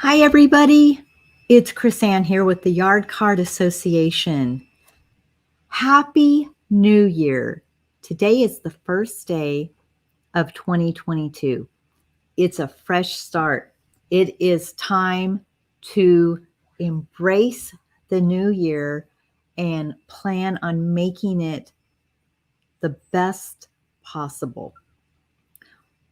Hi, everybody. It's Chrisanne here with the Yard Card Association. Happy New Year. Today is the first day of 2022. It's a fresh start. It is time to embrace the new year and plan on making it the best possible.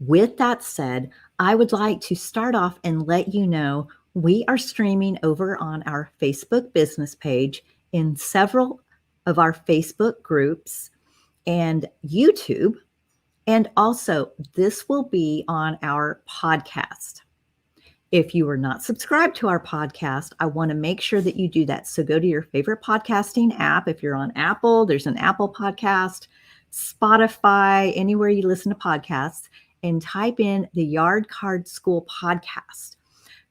With that said, I would like to start off and let you know we are streaming over on our Facebook business page in several of our Facebook groups and YouTube. And also, this will be on our podcast. If you are not subscribed to our podcast, I want to make sure that you do that. So go to your favorite podcasting app. If you're on Apple, there's an Apple podcast, Spotify, anywhere you listen to podcasts, and type in the Yard Card School podcast.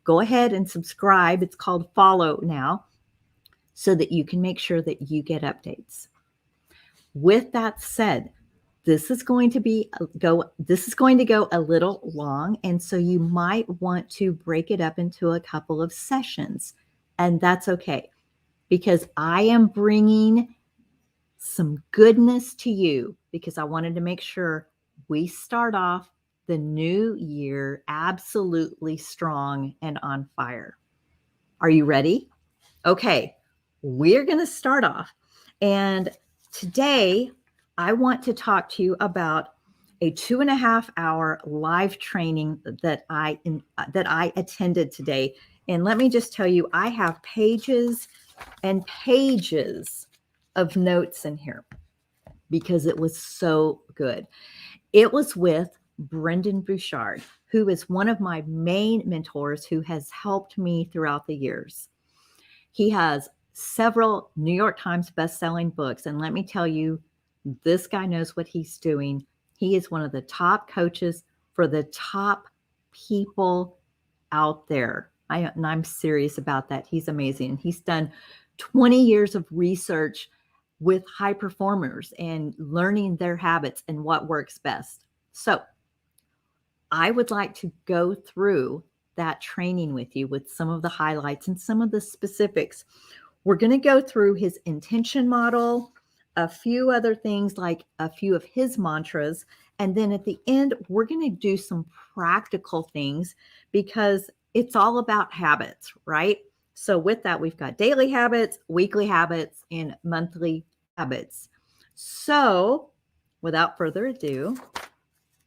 Go ahead and subscribe. It's called follow now, so that you can make sure that you get updates. With that said, this is going to go a little long, and so you might want to break it up into a couple of sessions, and that's okay, because I am bringing some goodness to you because I wanted to make sure we start off the new year absolutely strong and on fire. Are you ready? Okay, we're going to start off. And today, I want to talk to you about a 2.5-hour live training that I attended today. And let me just tell you, I have pages and pages of notes in here because it was so good. It was with Brendan Bouchard, who is one of my main mentors who has helped me throughout the years. He has several New York Times best-selling books, and let me tell you, this guy knows what he's doing. He is one of the top coaches for the top people out there. And I'm serious about that. He's amazing. He's done 20 years of research with high performers and learning their habits and what works best. So I would like to go through that training with you with some of the highlights and some of the specifics. We're going to go through his intention model, a few other things like a few of his mantras, and then at the end, we're going to do some practical things because it's all about habits, right? So with that, we've got daily habits, weekly habits, and monthly habits. So without further ado,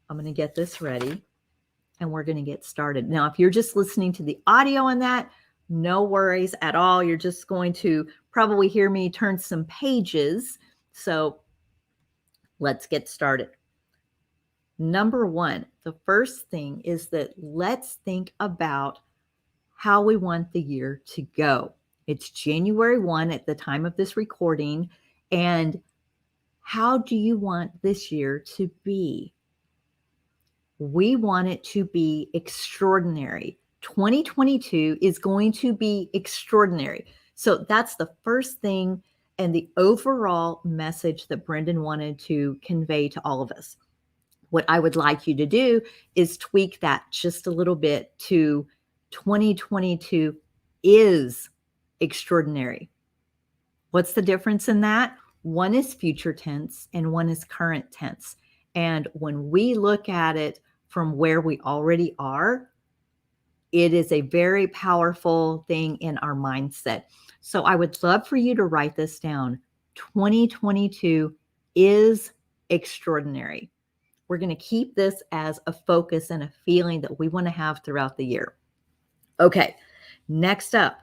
I'm going to get this ready and we're going to get started. Now, if you're just listening to the audio on that, no worries at all. You're just going to probably hear me turn some pages. So let's get started. Number one, the first thing is that let's think about how we want the year to go. It's January 1 at the time of this recording. And how do you want this year to be? We want it to be extraordinary. 2022 is going to be extraordinary. So that's the first thing and the overall message that Brendan wanted to convey to all of us. What I would like you to do is tweak that just a little bit to 2022 is extraordinary. What's the difference in that? One is future tense and one is current tense. And when we look at it from where we already are, it is a very powerful thing in our mindset. So I would love for you to write this down. 2022 is extraordinary. We're going to keep this as a focus and a feeling that we want to have throughout the year. Okay, next up.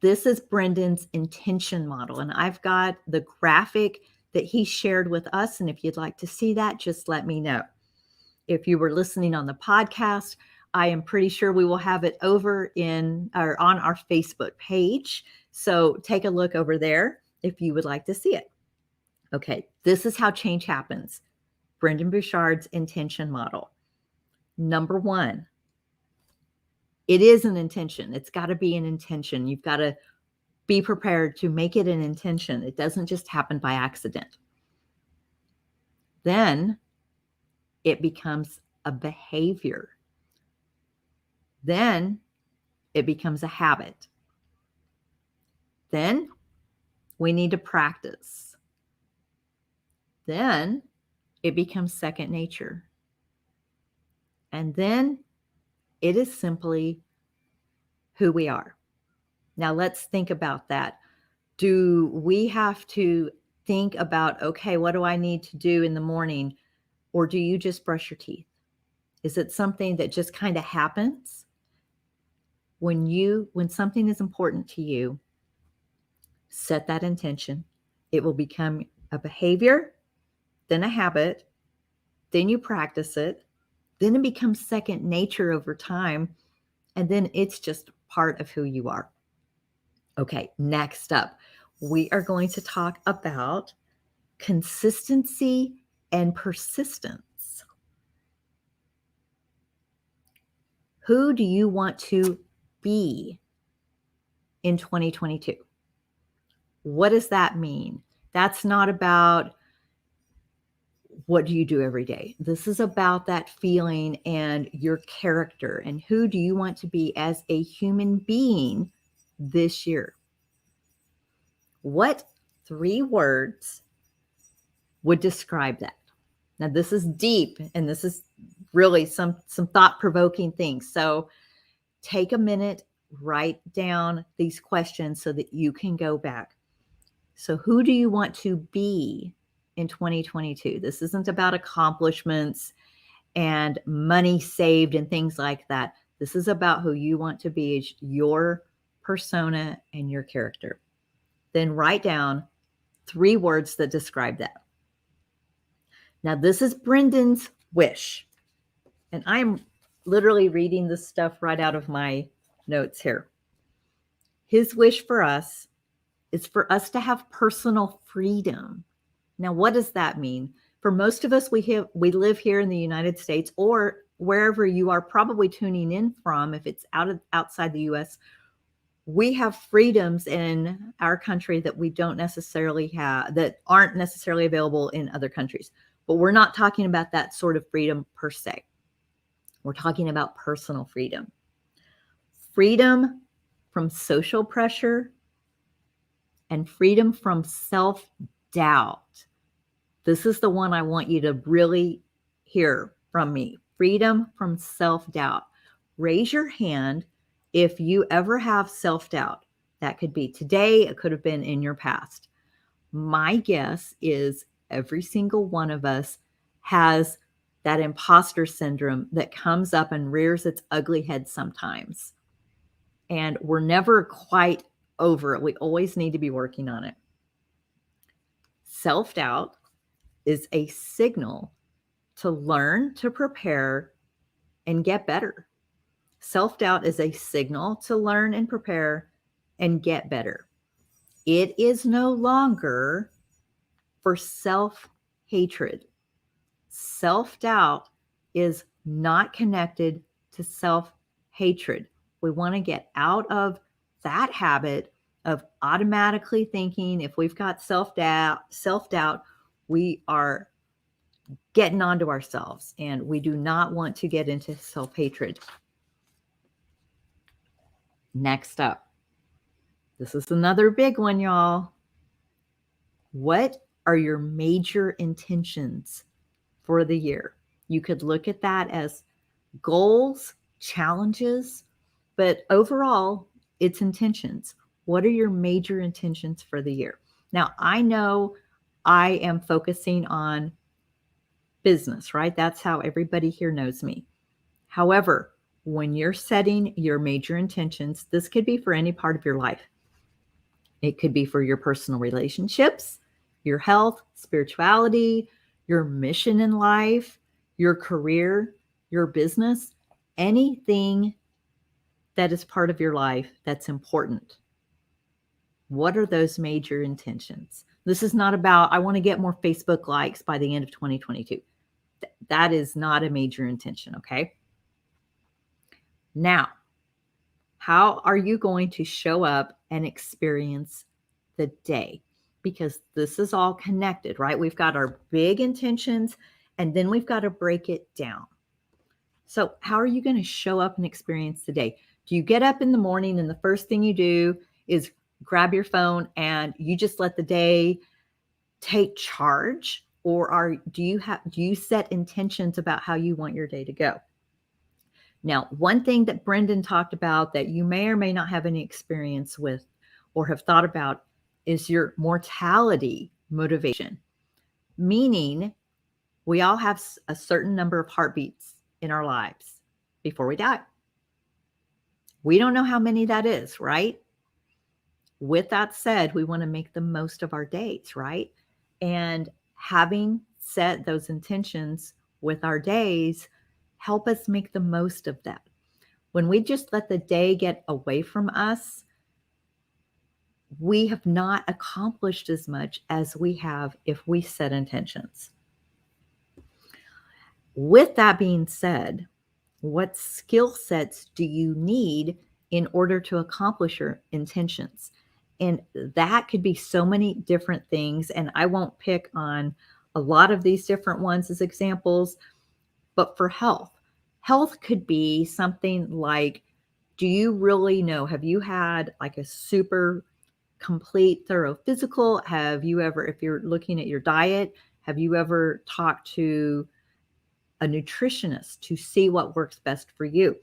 This is Brendan's intention model, and I've got the graphic that he shared with us. And if you'd like to see that, just let me know. If you were listening on the podcast, I am pretty sure we will have it over on our Facebook page. So take a look over there if you would like to see it. Okay, this is how change happens. Brendan Bouchard's intention model. Number one, it is an intention. It's got to be an intention. You've got to be prepared to make it an intention. It doesn't just happen by accident. Then it becomes a behavior. Then it becomes a habit. Then we need to practice. Then it becomes second nature. And then it is simply who we are. Now let's think about that. Do we have to think about, okay, what do I need to do in the morning? Or do you just brush your teeth? Is it something that just kind of happens? When something is important to you, set that intention. It will become a behavior, then a habit, then you practice it, then it becomes second nature over time, and then it's just part of who you are. Okay, next up, we are going to talk about consistency and persistence. Who do you want to be in 2022? What does that mean? That's not about what do you do every day. This is about that feeling and your character and who do you want to be as a human being this year. What 3 words would describe that? Now, this is deep and this is really some thought-provoking things. So take a minute, write down these questions so that you can go back. So who do you want to be in 2022? This isn't about accomplishments and money saved and things like that. This is about who you want to be, your persona and your character. Then write down 3 words that describe that. Now, this is Brendan's wish. And I'm literally reading this stuff right out of my notes here. His wish for us is for us to have personal freedom. Now, what does that mean? For most of us, we live here in the United States or wherever you are probably tuning in from, if it's outside the US, we have freedoms in our country that we don't necessarily have, that aren't necessarily available in other countries. But we're not talking about that sort of freedom per se. We're talking about personal freedom. Freedom from social pressure and freedom from self-doubt. This is the one I want you to really hear from me. Freedom from self-doubt. Raise your hand if you ever have self-doubt. That could be today, it could have been in your past. My guess is every single one of us has that imposter syndrome that comes up and rears its ugly head sometimes. And we're never quite over it. We always need to be working on it. Self-doubt is a signal to learn, to prepare, and get better. Self-doubt is a signal to learn and prepare and get better. It is no longer for self-hatred. Self-doubt is not connected to self-hatred. We want to get out of that habit of automatically thinking if we've got self-doubt, we are getting onto ourselves, and we do not want to get into self-hatred. Next up, this is another big one, y'all. What are your major intentions for the year? You could look at that as goals, challenges, but overall, it's intentions. What are your major intentions for the year? Now, I know I am focusing on business, right? That's how everybody here knows me. However, when you're setting your major intentions, this could be for any part of your life. It could be for your personal relationships, your health, spirituality, your mission in life, your career, your business, anything that is part of your life that's important. What are those major intentions? This is not about, I want to get more Facebook likes by the end of 2022. That is not a major intention, okay? Now, how are you going to show up and experience the day? Because this is all connected, right? We've got our big intentions, and then we've got to break it down. So how are you going to show up and experience the day? Do you get up in the morning and the first thing you do is grab your phone and you just let the day take charge? Or do you set intentions about how you want your day to go? Now, one thing that Brendan talked about that you may or may not have any experience with or have thought about is your mortality motivation, meaning we all have a certain number of heartbeats in our lives before we die. We don't know how many that is, right? With that said, we want to make the most of our days, right? And having set those intentions with our days help us make the most of that. When we just let the day get away from us, we have not accomplished as much as we have if we set intentions. With that being said, what skill sets do you need in order to accomplish your intentions? And that could be so many different things. And I won't pick on a lot of these different ones as examples, but for health could be something like, do you really know? Have you had like a super complete, thorough physical? Have you ever, if you're looking at your diet, have you ever talked to a nutritionist to see what works best for you?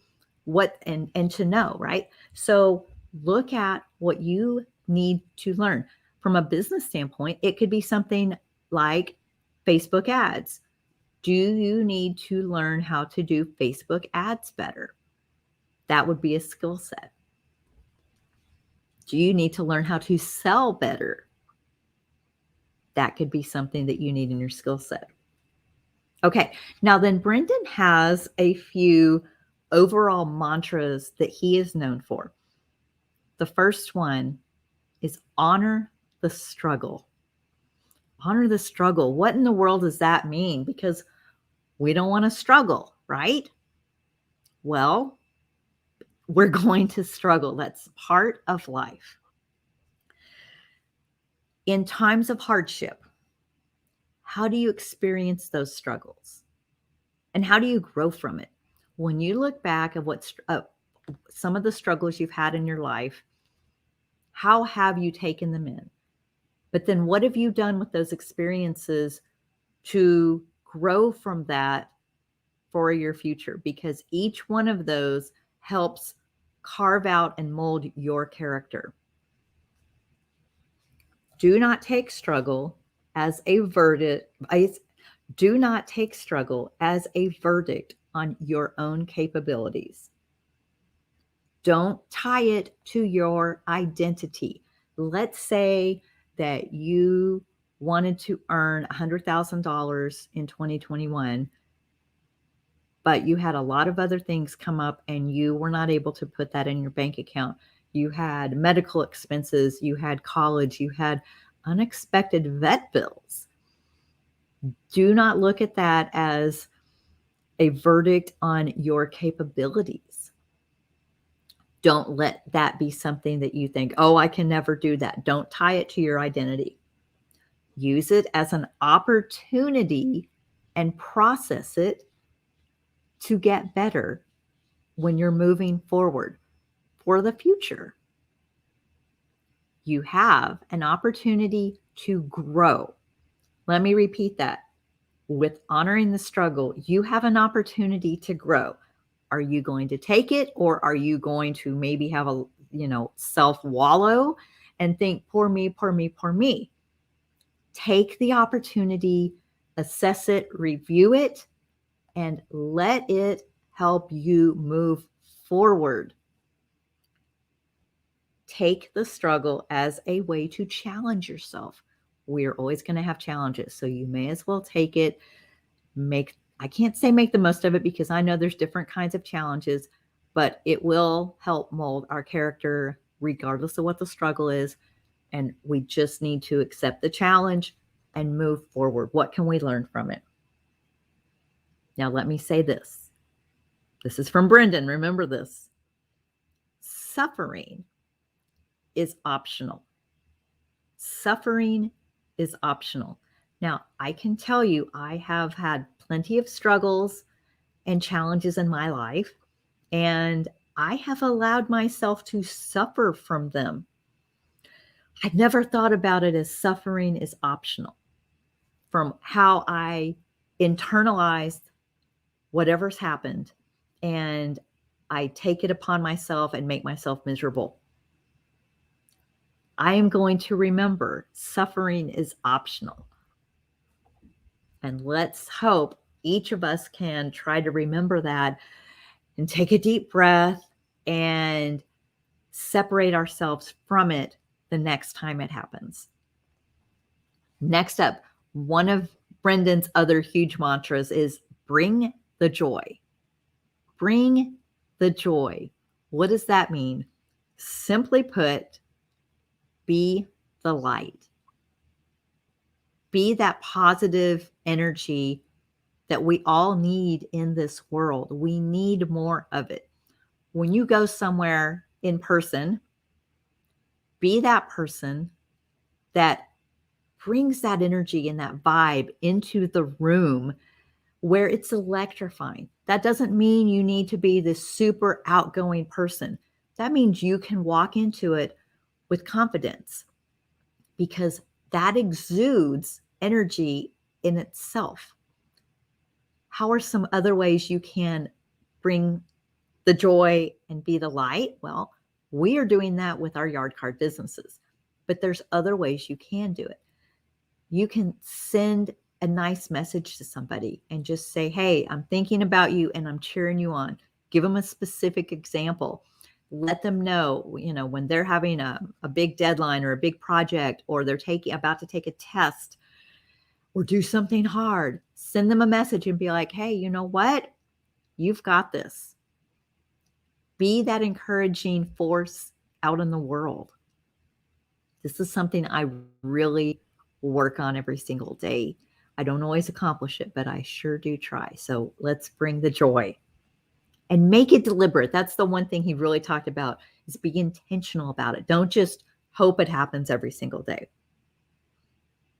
What and to know, right? So look at what you need to learn. From a business standpoint, it could be something like Facebook ads. Do you need to learn how to do Facebook ads better? That would be a skill set. Do you need to learn how to sell better? That could be something that you need in your skill set. Okay, now then Brendan has a few overall mantras that he is known for. The first one is honor the struggle. Honor the struggle. What in the world does that mean? Because we don't want to struggle, right? Well, we're going to struggle. That's part of life. In times of hardship, how do you experience those struggles? And how do you grow from it? When you look back at what some of the struggles you've had in your life, how have you taken them in? But then what have you done with those experiences to grow from that for your future? Because each one of those helps carve out and mold your character. Do not take struggle as a verdict. Do not take struggle as a verdict on your own capabilities. Don't tie it to your identity. Let's say that you wanted to earn $100,000 in 2021, but you had a lot of other things come up and you were not able to put that in your bank account. You had medical expenses, you had college, you had unexpected vet bills. Do not look at that as a verdict on your capabilities. Don't let that be something that you think, oh, I can never do that. Don't tie it to your identity. Use it as an opportunity and process it to get better when you're moving forward for the future. You have an opportunity to grow. Let me repeat that. With honoring the struggle, you have an opportunity to grow. Are you going to take it, or are you going to maybe have a, self wallow and think, poor me, poor me, poor me? Take the opportunity, assess it, review it, and let it help you move forward. Take the struggle as a way to challenge yourself. We're always going to have challenges, so you may as well take it. I can't say make the most of it, because I know there's different kinds of challenges, but it will help mold our character regardless of what the struggle is. And we just need to accept the challenge and move forward. What can we learn from it? Now, let me say this. This is from Brendan. Remember this. Suffering is optional. Suffering is optional. Now, I can tell you, I have had plenty of struggles and challenges in my life. And I have allowed myself to suffer from them. I never thought about it as suffering is optional. From how I internalized whatever's happened, and I take it upon myself and make myself miserable. I am going to remember suffering is optional. And let's hope each of us can try to remember that and take a deep breath and separate ourselves from it the next time it happens. Next up, one of Brendan's other huge mantras is bring the joy. Bring the joy. What does that mean? Simply put, be the light. Be that positive energy that we all need in this world. We need more of it. When you go somewhere in person, be that person that brings that energy and that vibe into the room where it's electrifying. That doesn't mean you need to be this super outgoing person. That means you can walk into it with confidence because that exudes energy in itself. How are some other ways you can bring the joy and be the light? Well, we are doing that with our yard card businesses, but there's other ways you can do it. You can send a nice message to somebody and just say, hey, I'm thinking about you and I'm cheering you on. Give them a specific example. Let them know, when they're having a big deadline or a big project, or they're about to take a test or do something hard. Send them a message and be like, hey, you know what? You've got this. Be that encouraging force out in the world. This is something I really work on every single day. I don't always accomplish it, but I sure do try. So let's bring the joy and make it deliberate. That's the one thing he really talked about, is be intentional about it. Don't just hope it happens every single day.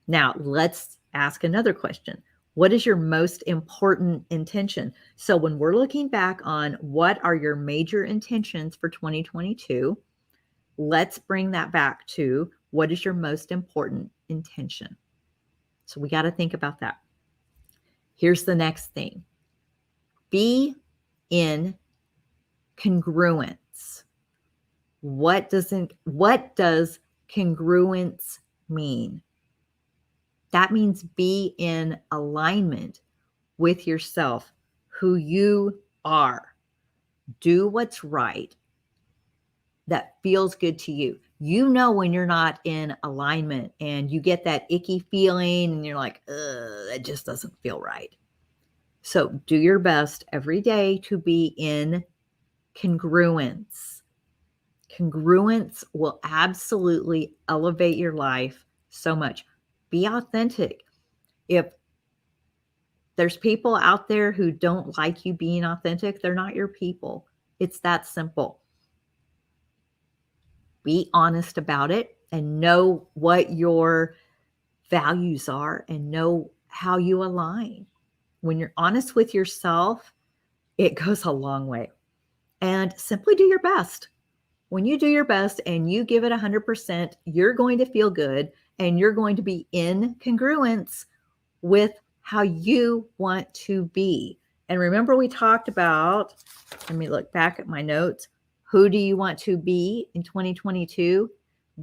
Now, let's ask another question. What is your most important intention? So when we're looking back on what are your major intentions for 2022, let's bring that back to what is your most important intention. So we got to think about that. Here's the next thing. Be in congruence. What does congruence mean? That means be in alignment with yourself, who you are. Do what's right that feels good to you. You know when you're not in alignment and you get that icky feeling and you're like, that just doesn't feel right. So do your best every day to be in congruence. Congruence will absolutely elevate your life so much. Be authentic. If there's people out there who don't like you being authentic, they're not your people. It's that simple. Be honest about it and know what your values are and know how you align. When you're honest with yourself, it goes a long way. And simply do your best. When you do your best and you give it 100%, you're going to feel good and you're going to be in congruence with how you want to be. And remember, we talked about, let me look back at my notes. Who do you want to be in 2022?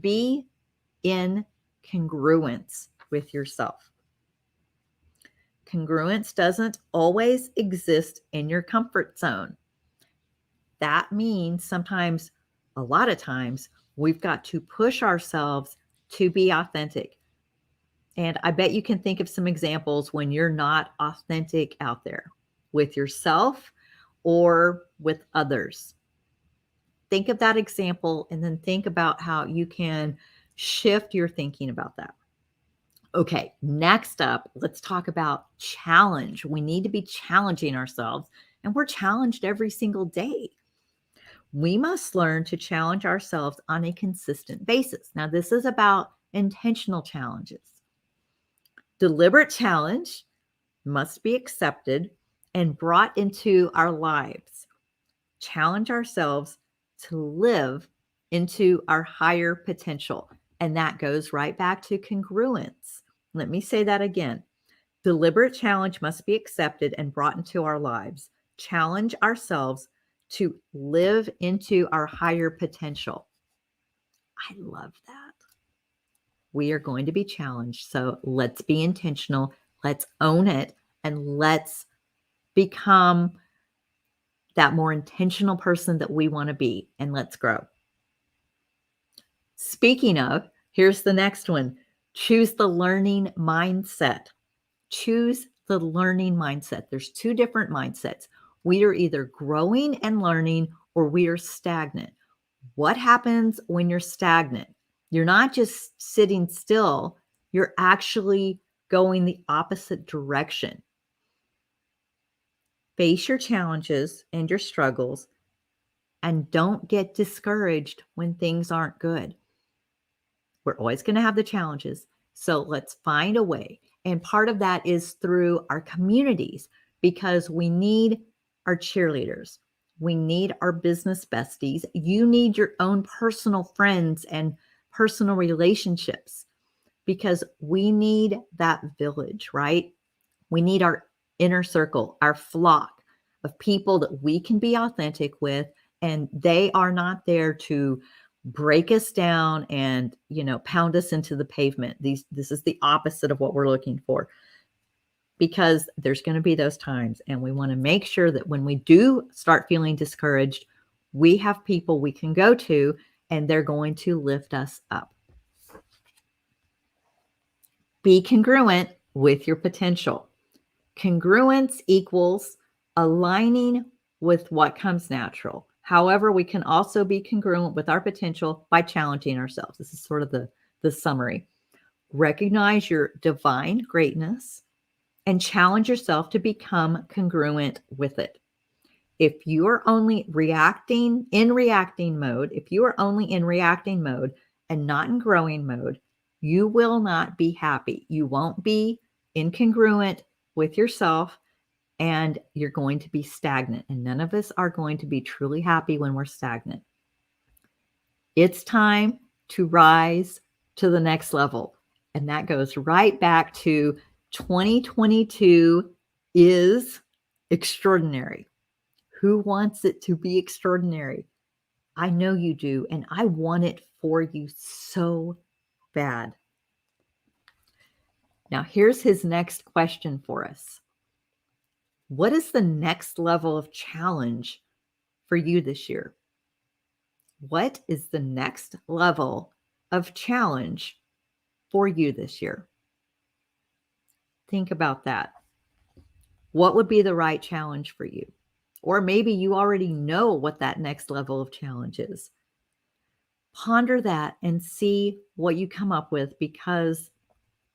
Be in congruence with yourself. Congruence doesn't always exist in your comfort zone. That means sometimes, a lot of times, we've got to push ourselves to be authentic. And I bet you can think of some examples when you're not authentic out there with yourself or with others. Think of that example and then think about how you can shift your thinking about that. Okay, next up, let's talk about challenge. We need to be challenging ourselves, and we're challenged every single day. We must learn to challenge ourselves on a consistent basis. Now, this is about intentional challenges. Deliberate challenge must be accepted and brought into our lives. challenge ourselves to live into our higher potential. And that goes right back to congruence. Let me say that again. Deliberate challenge must be accepted and brought into our lives. Challenge ourselves to live into our higher potential. I love that. We are going to be challenged. So let's be intentional. Let's own it. And let's become that more intentional person that we want to be. And let's grow. Speaking of, here's the next one. Choose the learning mindset. Choose the learning mindset. There's two different mindsets. We are either growing and learning or we are stagnant. What happens when you're stagnant? You're not just sitting still, you're actually going the opposite direction. Face your challenges and your struggles and don't get discouraged when things aren't good. We're always going to have the challenges. So let's find a way. And part of that is through our communities because we need our cheerleaders. We need our business besties. You need your own personal friends and personal relationships because we need that village, right? We need our inner circle, our flock of people that we can be authentic with, and they are not there to break us down and, pound us into the pavement. This is the opposite of what we're looking for because there's going to be those times. And we want to make sure that when we do start feeling discouraged, we have people we can go to and they're going to lift us up. Be congruent with your potential. Congruence equals aligning with what comes natural. However, we can also be congruent with our potential by challenging ourselves. This is sort of the summary. Recognize your divine greatness and challenge yourself to become congruent with it. If you are only in reacting mode and not in growing mode, you will not be happy. You won't be incongruent with yourself and you're going to be stagnant. And none of us are going to be truly happy when we're stagnant. It's time to rise to the next level. And that goes right back to 2022 is extraordinary. Who wants it to be extraordinary? I know you do, and I want it for you so bad. Now, here's his next question for us. What is the next level of challenge for you this year? What is the next level of challenge for you this year? Think about that. What would be the right challenge for you? Or maybe you already know what that next level of challenge is. Ponder that and see what you come up with because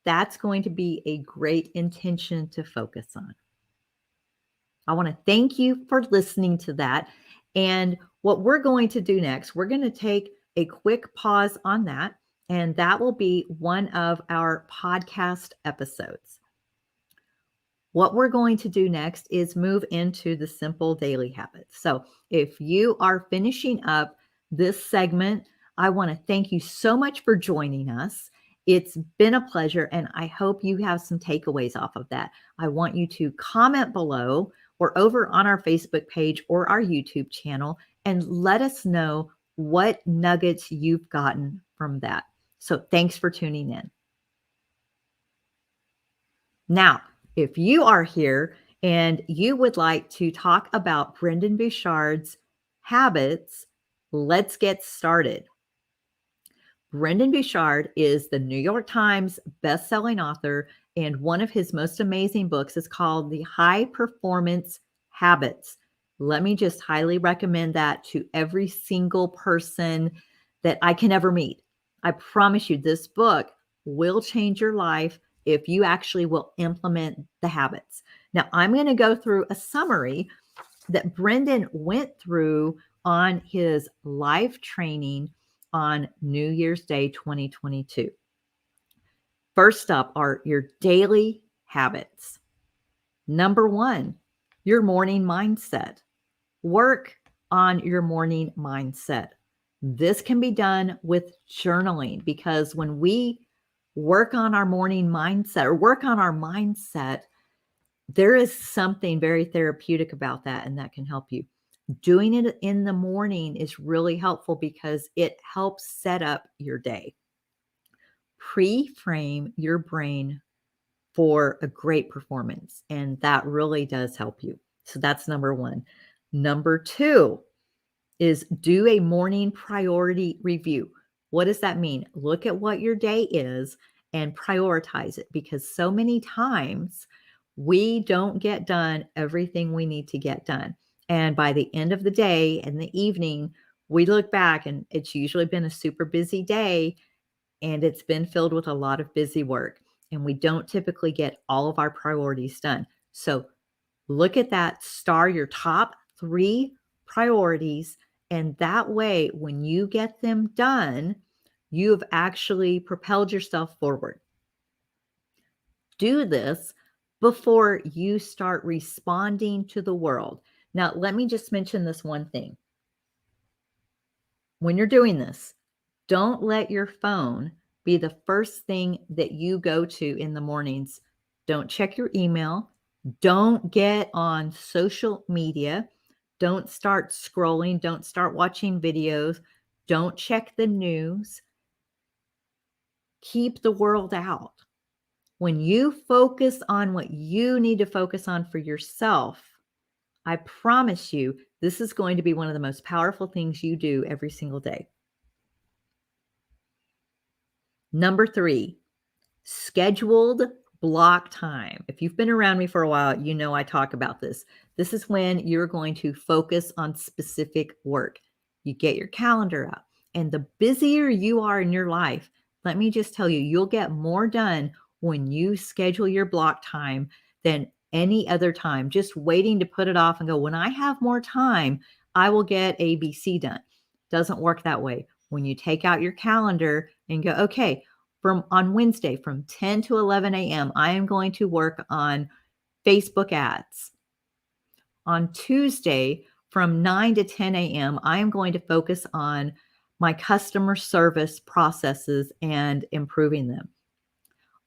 that's going to be a great intention to focus on. I want to thank you for listening to that. And what we're going to do next, we're going to take a quick pause on that, and that will be one of our podcast episodes. What we're going to do next is move into the simple daily habits. So if you are finishing up this segment, I want to thank you so much for joining us. It's been a pleasure, and I hope you have some takeaways off of that. I want you to comment below or over on our Facebook page or our YouTube channel and let us know what nuggets you've gotten from that. So thanks for tuning in. Now, if you are here and you would like to talk about Brendon Burchard's habits, let's get started. Brendon Burchard is the New York Times best-selling author, and one of his most amazing books is called The High Performance Habits. Let me just highly recommend that to every single person that I can ever meet. I promise you, this book will change your life if you actually will implement the habits. Now, I'm going to go through a summary that Brendon went through on his live training on New Year's Day 2022. First up are your daily habits. Number one, your morning mindset. Work on your morning mindset. This can be done with journaling, because when we work on our morning mindset or work on our mindset, there is something very therapeutic about that, and that can help you. Doing it in the morning is really helpful because it helps set up your day. Pre-frame your brain for a great performance, and that really does help you. So that's number one. Number two is do a morning priority review. What does that mean? Look at what your day is and prioritize it, because so many times we don't get done everything we need to get done. And by the end of the day and the evening, we look back and it's usually been a super busy day and it's been filled with a lot of busy work. And we don't typically get all of our priorities done. So look at that, star your top 3 priorities, and that way, when you get them done, you've actually propelled yourself forward. Do this before you start responding to the world. Now, let me just mention this one thing. When you're doing this, don't let your phone be the first thing that you go to in the mornings. Don't check your email. Don't get on social media. Don't start scrolling. Don't start watching videos. Don't check the news. Keep the world out. When you focus on what you need to focus on for yourself, I promise you, this is going to be one of the most powerful things you do every single day. Number 3, scheduled block time. If you've been around me for a while, you know I talk about this. This is when you're going to focus on specific work. You get your calendar out, and the busier you are in your life, let me just tell you, you'll get more done when you schedule your block time than any other time. Just waiting to put it off and go, when I have more time, I will get ABC done. Doesn't work that way. When you take out your calendar and go, okay, from on Wednesday from 10 to 11 a.m., I am going to work on Facebook ads. On Tuesday from 9 to 10 a.m., I am going to focus on my customer service processes and improving them.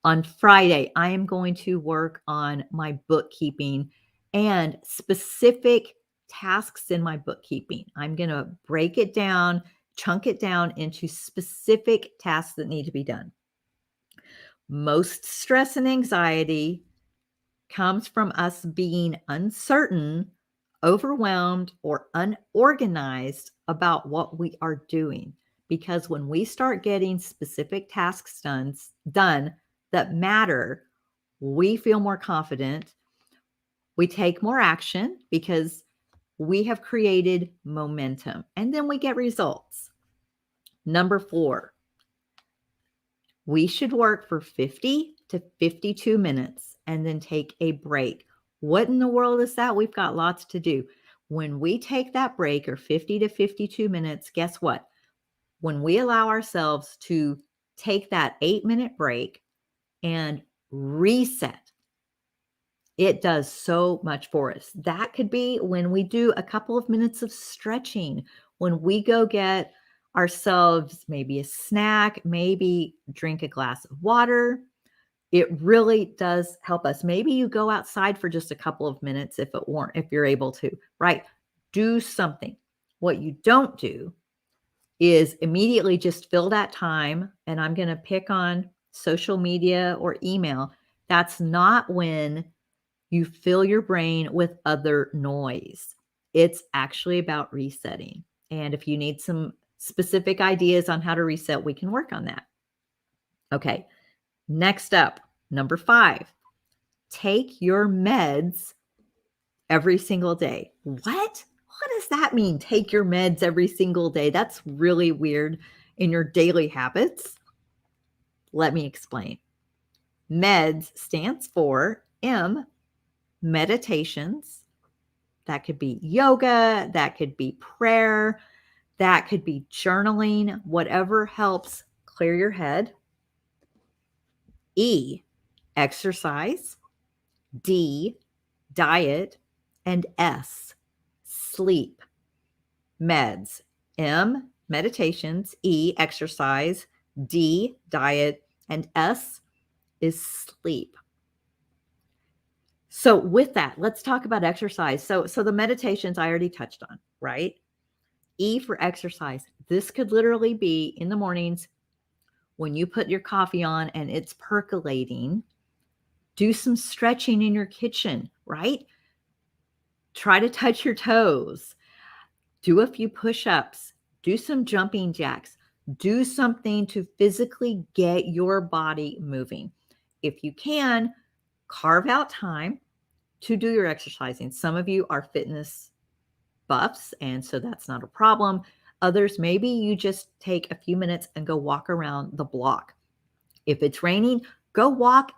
On Friday, I am going to work on my bookkeeping and specific tasks in my bookkeeping. I'm going to break it down, chunk it down into specific tasks that need to be done. Most stress and anxiety comes from us being uncertain, overwhelmed, or unorganized about what we are doing. Because when we start getting specific tasks done that matter, we feel more confident. We take more action because we have created momentum, and then we get results. Number 4, we should work for 50 to 52 minutes and then take a break. What in the world is that? We've got lots to do. When we take that break, or 50 to 52 minutes, guess what? When we allow ourselves to take that 8-minute break and reset, it does so much for us. That could be when we do a couple of minutes of stretching, when we go get ourselves maybe a snack, maybe drink a glass of water. It really does help us. Maybe you go outside for just a couple of minutes if you're able to, right? Do something. What you don't do is immediately just fill that time, and I'm going to pick on social media or email. That's not when you fill your brain with other noise. It's actually about resetting. And if you need some specific ideas on how to reset, we can work on that. Okay, next up, number 5, take your meds every single day. What? What does that mean? Take your meds every single day? That's really weird in your daily habits. Let me explain. Meds stands for M, meditations. That could be yoga, that could be prayer, that could be journaling, whatever helps clear your head. E, exercise. D, diet. And S, sleep. Meds. M, meditations. E, exercise. D, diet. And S is sleep. So with that, let's talk about exercise. So the meditations I already touched on, right? E for exercise. This could literally be in the mornings when you put your coffee on and it's percolating. Do some stretching in your kitchen, right? Try to touch your toes. Do a few push-ups. Do some jumping jacks. Do something to physically get your body moving. If you can, carve out time to do your exercising. Some of you are fitness buffs, and so that's not a problem. Others, maybe you just take a few minutes and go walk around the block. If it's raining, go walk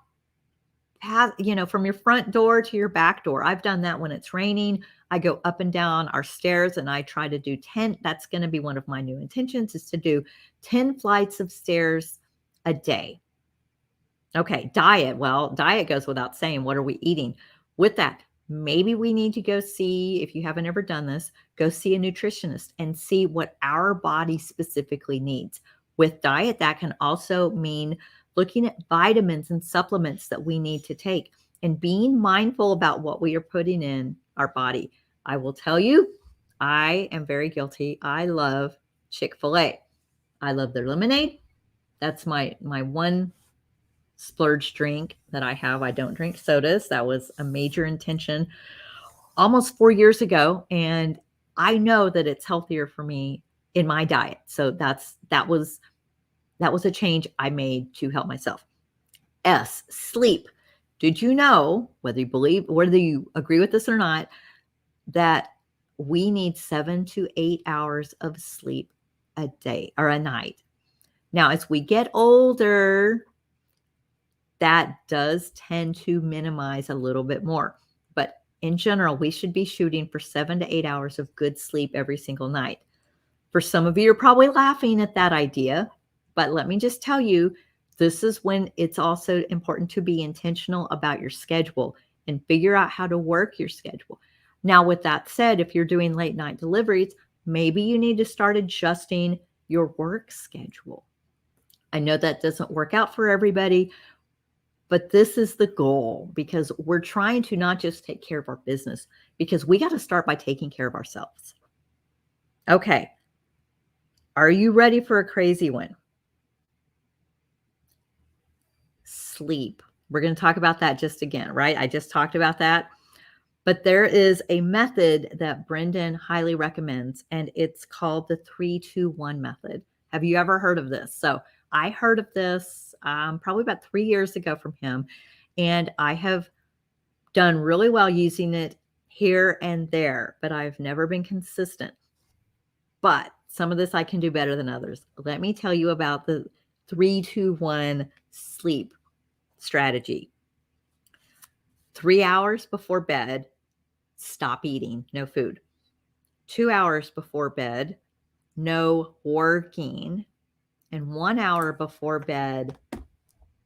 from your front door to your back door. I've done that when it's raining. I go up and down our stairs and I try to do 10. That's going to be one of my new intentions, is to do 10 flights of stairs a day. Okay, diet. Well, diet goes without saying. What are we eating? With that, maybe we need to go see, if you haven't ever done this, go see a nutritionist and see what our body specifically needs. With diet, that can also mean looking at vitamins and supplements that we need to take and being mindful about what we are putting in our body. I will tell you, I am very guilty. I love Chick-fil-A. I love their lemonade. That's my one splurge drink that I have. I don't drink sodas. That was a major intention almost 4 years ago. And I know that it's healthier for me in my diet. So that was a change I made to help myself. S, sleep. Did you know, whether you agree with this or not, that we need 7 to 8 hours of sleep a day or a night? Now, as we get older, that does tend to minimize a little bit more. But in general, we should be shooting for 7 to 8 hours of good sleep every single night. For some of you, you're probably laughing at that idea, but let me just tell you, this is when it's also important to be intentional about your schedule and figure out how to work your schedule. Now, with that said, if you're doing late night deliveries, maybe you need to start adjusting your work schedule. I know that doesn't work out for everybody, but this is the goal, because we're trying to not just take care of our business, because we got to start by taking care of ourselves. Okay. Are you ready for a crazy one? Sleep. We're going to talk about that just again, right? I just talked about that. But there is a method that Brendan highly recommends, and it's called the 3-2-1 method. Have you ever heard of this? So I heard of this probably about 3 years ago from him, and I have done really well using it here and there, but I've never been consistent. But some of this I can do better than others. Let me tell you about the 3-2-1 sleep strategy. 3 hours before bed, stop eating, no food. 2 hours before bed, no working. And 1 hour before bed,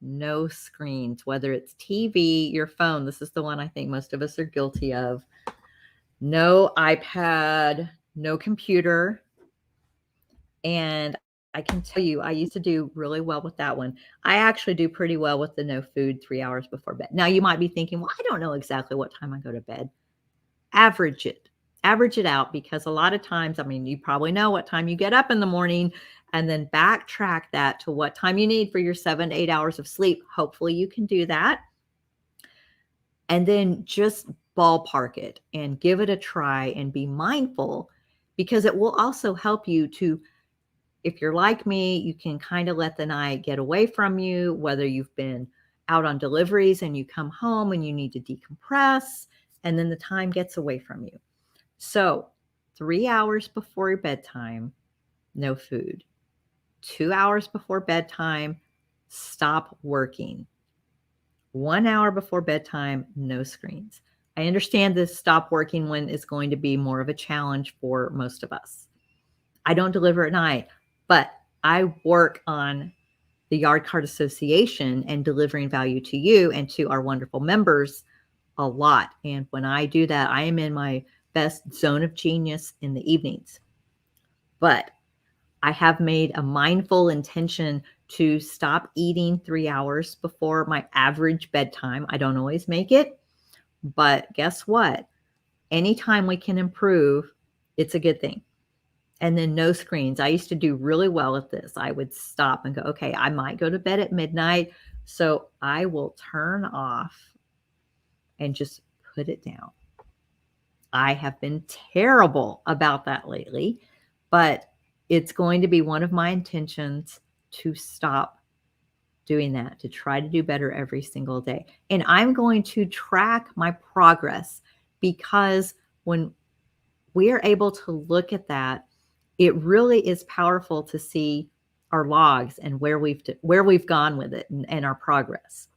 no screens, whether it's TV, your phone. This is the one I think most of us are guilty of. No iPad, no computer. And I can tell you, I used to do really well with that one. I actually do pretty well with the no food 3 hours before bed. Now, you might be thinking, well, I don't know exactly what time I go to bed. Average it out, because a lot of times, I mean, you probably know what time you get up in the morning, and then backtrack that to what time you need for your 7 to 8 hours of sleep. Hopefully you can do that. And then just ballpark it and give it a try and be mindful, because it will also help you to, if you're like me, you can kind of let the night get away from you, whether you've been out on deliveries and you come home and you need to decompress, and then the time gets away from you. So 3 hours before bedtime, no food. 2 hours before bedtime, stop working. 1 hour before bedtime, no screens. I understand this stop working one is going to be more of a challenge for most of us. I don't deliver at night, but I work on the Yard Card Association and delivering value to you and to our wonderful members a lot. And when I do that, I am in my best zone of genius in the evenings. But I have made a mindful intention to stop eating 3 hours before my average bedtime. I don't always make it, but guess what? Anytime we can improve, it's a good thing. And then no screens. I used to do really well at this. I would stop and go, okay, I might go to bed at midnight, so I will turn off and just put it down. I have been terrible about that lately, but it's going to be one of my intentions to stop doing that, to try to do better every single day. And I'm going to track my progress, because when we are able to look at that, it really is powerful to see our logs and where we've gone with it, and our progress.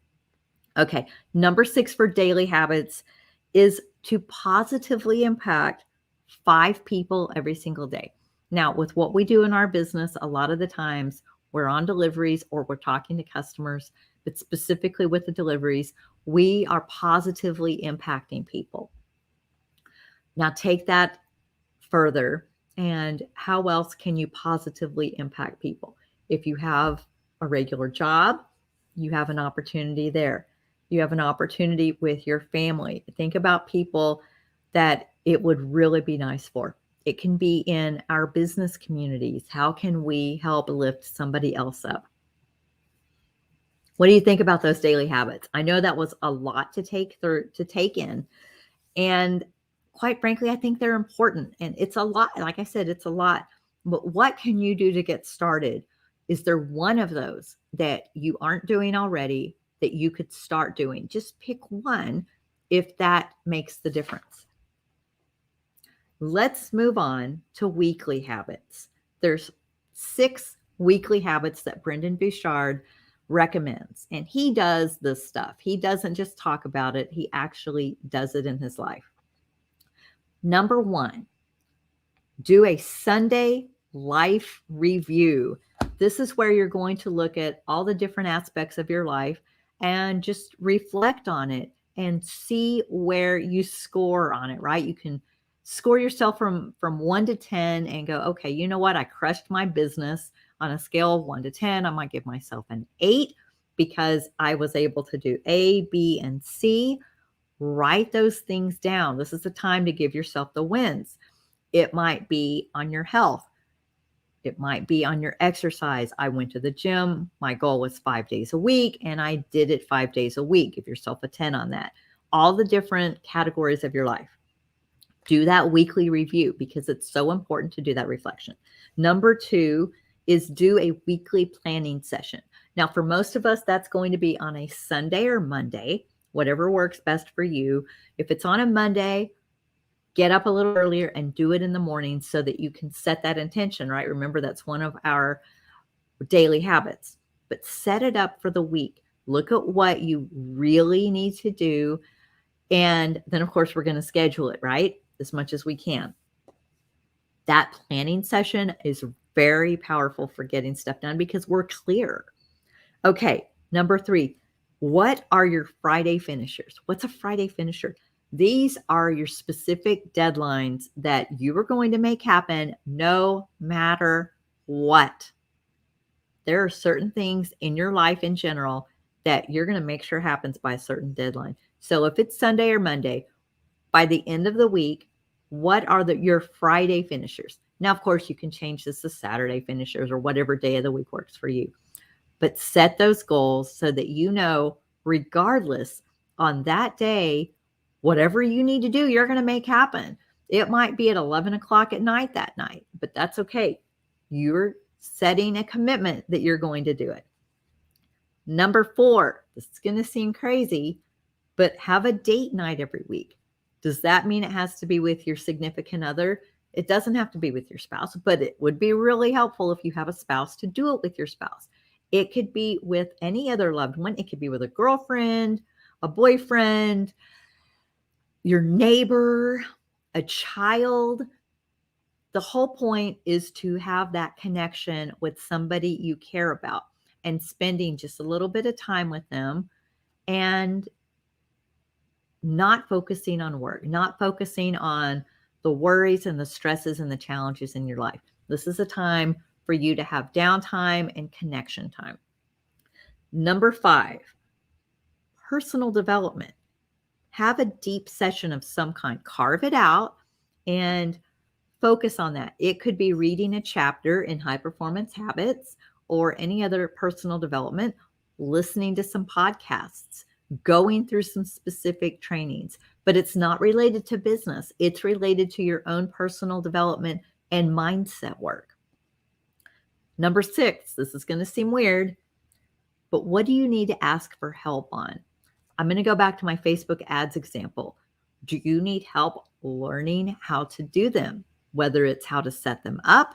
Okay, number 6 for daily habits is to positively impact 5 people every single day. Now, with what we do in our business, a lot of the times we're on deliveries or we're talking to customers, but specifically with the deliveries, we are positively impacting people. Now, take that further, and how else can you positively impact people? If you have a regular job, you have an opportunity there. You have an opportunity with your family. Think about people that it would really be nice for. It can be in our business communities. How can we help lift somebody else up? What do you think about those daily habits? I know that was a lot to take in, and quite frankly, I think they're important, and it's a lot. Like I said, it's a lot. But what can you do to get started? Is there one of those that you aren't doing already that you could start doing? Just pick one if that makes the difference. Let's move on to weekly habits. There's 6 weekly habits that Brendan Bouchard recommends, and he does this stuff. He doesn't just talk about it, he actually does it in his life. Number 1, do a Sunday life review. This is where you're going to look at all the different aspects of your life and just reflect on it and see where you score on it, right? You can score yourself from 1 to 10 and go, okay, you know what? I crushed my business. On a scale of 1 to 10, I might give myself an 8 because I was able to do A, B, and C. Write those things down. This is the time to give yourself the wins. It might be on your health. It might be on your exercise. I went to the gym. My goal was 5 days a week, and I did it 5 days a week. Give yourself a 10 on that. All the different categories of your life. Do that weekly review because it's so important to do that reflection. Number 2 is do a weekly planning session. Now, for most of us, that's going to be on a Sunday or Monday, whatever works best for you. If it's on a Monday, get up a little earlier and do it in the morning so that you can set that intention, right? Remember, that's one of our daily habits, but set it up for the week. Look at what you really need to do. And then, of course, we're going to schedule it, right? As much as we can. That planning session is very powerful for getting stuff done because we're clear. Okay, number 3, what are your Friday finishers? What's a Friday finisher? These are your specific deadlines that you are going to make happen no matter what. There are certain things in your life in general that you're going to make sure happens by a certain deadline. So if it's Sunday or Monday, by the end of the week, what are your Friday finishers? Now, of course, you can change this to Saturday finishers or whatever day of the week works for you. But set those goals so that you know, regardless, on that day, whatever you need to do, you're going to make happen. It might be at 11 o'clock at night that night, but that's okay. You're setting a commitment that you're going to do it. Number 4, this is going to seem crazy, but have a date night every week. Does that mean it has to be with your significant other? It doesn't have to be with your spouse, but it would be really helpful if you have a spouse to do it with your spouse. It could be with any other loved one. It could be with a girlfriend, a boyfriend, your neighbor, a child. The whole point is to have that connection with somebody you care about and spending just a little bit of time with them and not focusing on work, not focusing on the worries and the stresses and the challenges in your life. This is a time for you to have downtime and connection time. Number 5, personal development. Have a deep session of some kind. Carve it out and focus on that. It could be reading a chapter in High Performance Habits or any other personal development, listening to some podcasts, going through some specific trainings, but it's not related to business. It's related to your own personal development and mindset work. Number 6, this is going to seem weird, but what do you need to ask for help on? I'm going to go back to my Facebook ads example. Do you need help learning how to do them? Whether it's how to set them up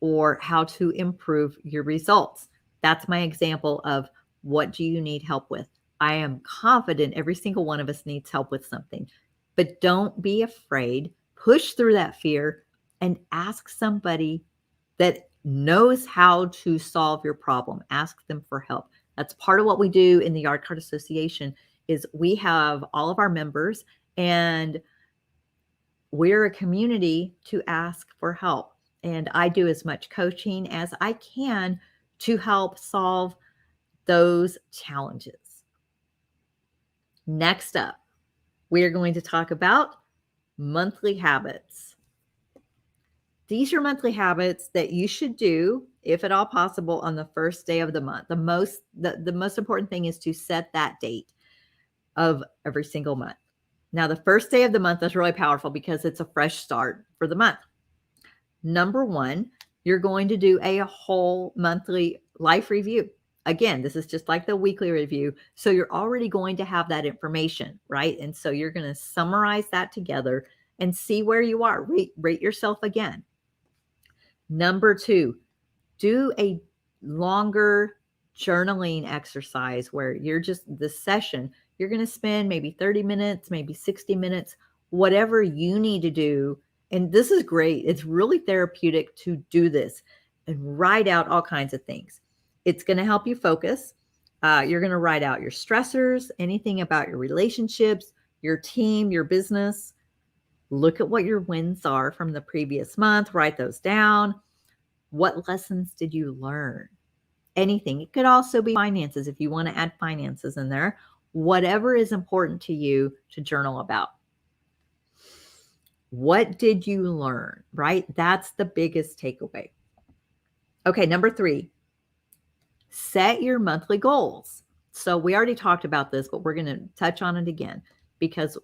or how to improve your results. That's my example of what do you need help with? I am confident every single one of us needs help with something, but don't be afraid. Push through that fear and ask somebody that knows how to solve your problem. Ask them for help. That's part of what we do in the Yard Card Association is we have all of our members and we're a community to ask for help. And I do as much coaching as I can to help solve those challenges. Next up, we are going to talk about monthly habits. These are monthly habits that you should do, if at all possible, on the first day of the month. The most important thing is to set that date of every single month. Now, the first day of the month is really powerful because it's a fresh start for the month. Number 1, you're going to do a whole monthly life review. Again, this is just like the weekly review. So you're already going to have that information, right? And so you're going to summarize that together and see where you are. Rate yourself again. Number 2, do a longer journaling exercise where you're just this session, you're going to spend maybe 30 minutes, maybe 60 minutes, whatever you need to do. And this is great. It's really therapeutic to do this and write out all kinds of things. It's going to help you focus. You're going to write out your stressors, anything about your relationships, your team, your business. Look at what your wins are from the previous month. Write those down. What lessons did you learn? Anything. It could also be finances if you want to add finances in there. Whatever is important to you to journal about. What did you learn, right? That's the biggest takeaway. Okay, number 3, set your monthly goals. So we already talked about this, but we're going to touch on it again because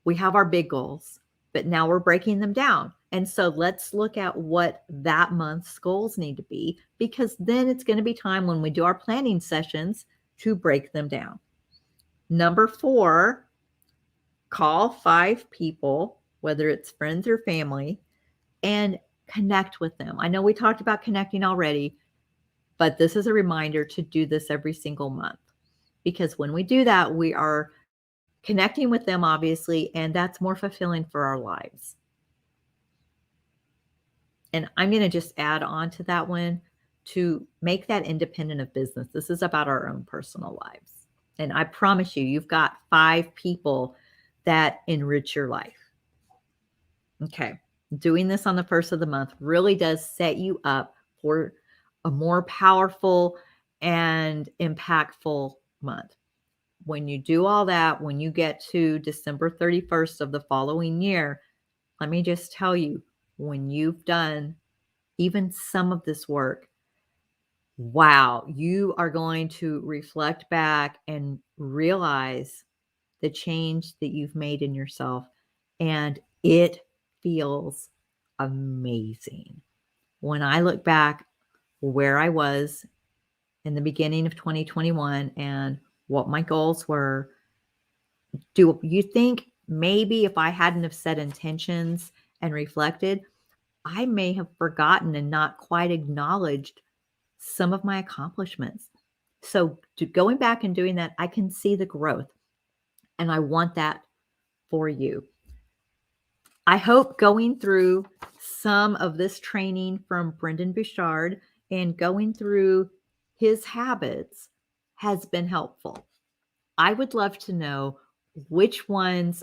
we have our big goals, but now we're breaking them down. And so let's look at what that month's goals need to be, because then it's going to be time when we do our planning sessions to break them down. Number 4, call 5 people, whether it's friends or family, and connect with them. I know we talked about connecting already, but this is a reminder to do this every single month, because when we do that, we are connecting with them, obviously, and that's more fulfilling for our lives. And I'm going to just add on to that one to make that independent of business. This is about our own personal lives. And I promise you, you've got 5 people that enrich your life. Okay. Doing this on the first of the month really does set you up for a more powerful and impactful month. When you do all that, when you get to December 31st of the following year, let me just tell you, when you've done even some of this work, wow, you are going to reflect back and realize the change that you've made in yourself. And it feels amazing. When I look back where I was in the beginning of 2021 and what my goals were, do you think maybe if I hadn't have set intentions and reflected, I may have forgotten and not quite acknowledged some of my accomplishments? So going back and doing that, I can see the growth, and I want that for you. I hope going through some of this training from Brendan Bouchard and going through his habits has been helpful. I would love to know which ones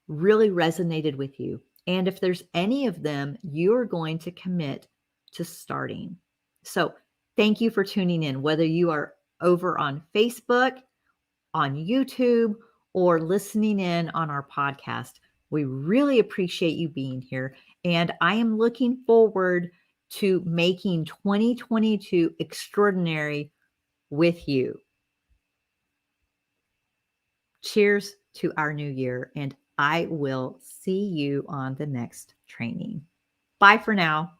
really resonated with you. And if there's any of them you're going to commit to starting. So thank you for tuning in, whether you are over on Facebook, on YouTube, or listening in on our podcast. We really appreciate you being here. And I am looking forward to making 2022 extraordinary with you. Cheers to our new year, and I will see you on the next training. Bye for now.